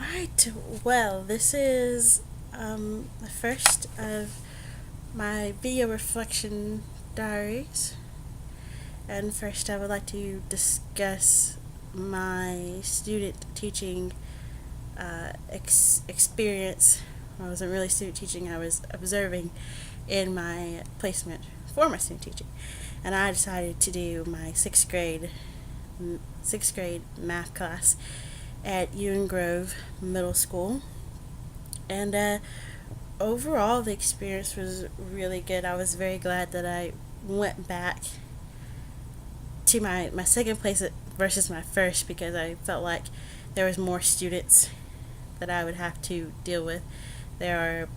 Alright, well, this is the first of my video reflection diaries. And first, I would like to discuss my student teaching experience. I wasn't really student teaching, I was observing in my placement for my student teaching. And I decided to do my sixth grade math class at Ewing Grove Middle School. And overall, the experience was really good. I was very glad that I went back to my second place versus my first, because I felt like there was more students that I would have to deal with. I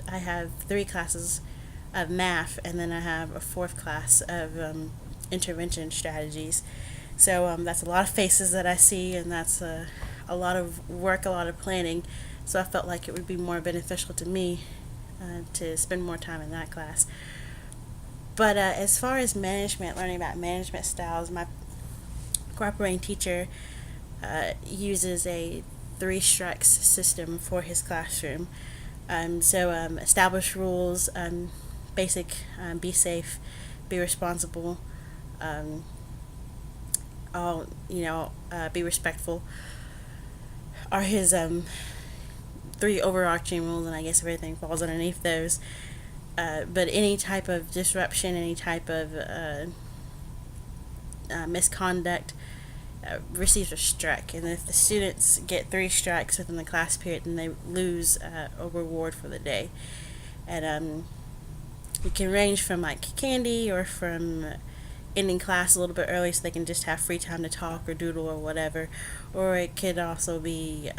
have 3 classes of math, and then I have a fourth class of intervention strategies. So that's a lot of faces that I see, and that's a lot of work, a lot of planning. So I felt like it would be more beneficial to me to spend more time in that class. But as far as management, learning about management styles, my cooperating teacher uses a 3 strikes system for his classroom. Establish rules, basic, be safe, be responsible, be respectful are his 3 overarching rules, and I guess everything falls underneath those. But any type of disruption, any type of misconduct receives a strike, and if the students get 3 strikes within the class period, then they lose a reward for the day. And it can range from like candy, or from ending class a little bit early so they can just have free time to talk or doodle or whatever, or it could also be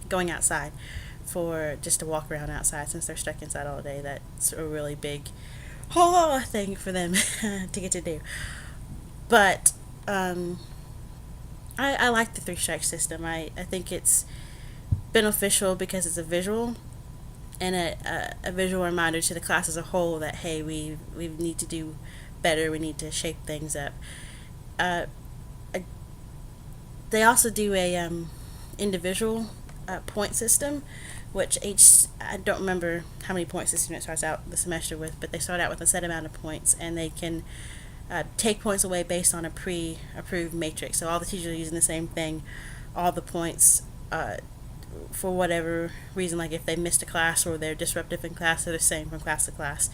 going outside for just to walk around outside, since they're stuck inside all day. That's a really big thing for them to get to do. But I like the 3 strike system. I think it's beneficial because it's a visual, and a visual reminder to the class as a whole that, hey, we need to do better, we need to shake things up. Uh, they also do a individual point system, which I don't remember how many points the student starts out the semester with, but they start out with a set amount of points, and they can take points away based on a pre-approved matrix. So all the teachers are using the same thing. All the points, for whatever reason, like if they missed a class or they're disruptive in class, they're the same from class to class.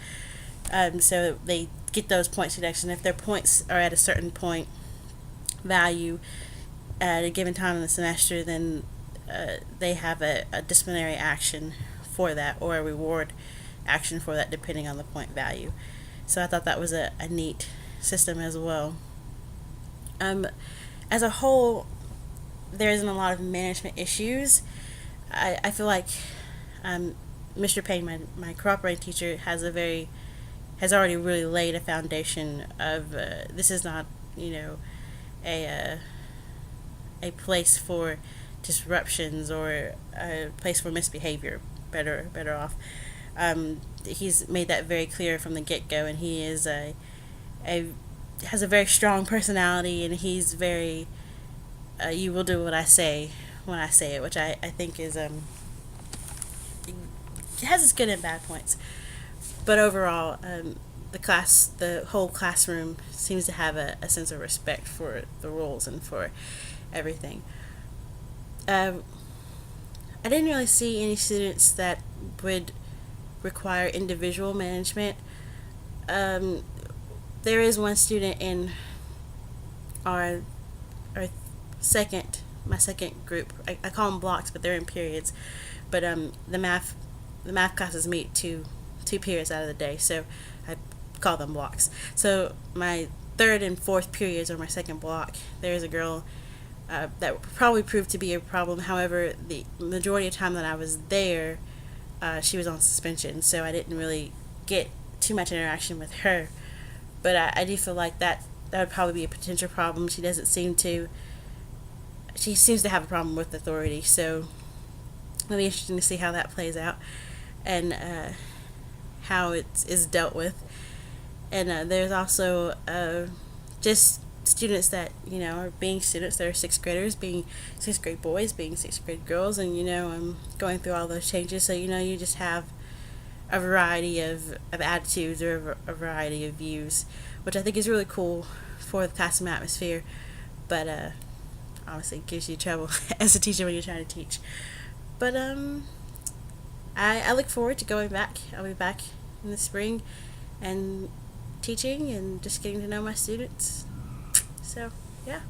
So they get those points deduction. If their points are at a certain point value at a given time in the semester, then they have a disciplinary action for that, or a reward action for that, depending on the point value. So I thought that was a neat system as well. As a whole, there isn't a lot of management issues. I feel like Mr. Payne, my cooperating teacher, has already really laid a foundation of this is not a place for disruptions or a place for misbehavior. Better off. He's made that very clear from the get-go, and he is has a very strong personality, and he's very you will do what I say when I say it, which I think is it has its good and bad points. But overall, the whole classroom seems to have a sense of respect for the rules and for everything. I didn't really see any students that would require individual management. There is one student in our my second group. I call them blocks, but they're in periods. But the math classes meet two periods out of the day, so I call them blocks. So my third and fourth periods are my second block. There is a girl that probably proved to be a problem. However, the majority of the time that I was there, she was on suspension, so I didn't really get too much interaction with her. But I do feel like that would probably be a potential problem. She seems to have a problem with authority, so it'll be interesting to see how that plays out, and how it is dealt with. And there's also just students that are being students that are sixth graders, being sixth grade boys, being sixth grade girls, and going through all those changes. So you just have a variety of attitudes or a variety of views, which I think is really cool for the classroom atmosphere. But obviously, it gives you trouble as a teacher when you're trying to teach. But I look forward to going back. I'll be back in the spring and teaching and just getting to know my students. So, yeah.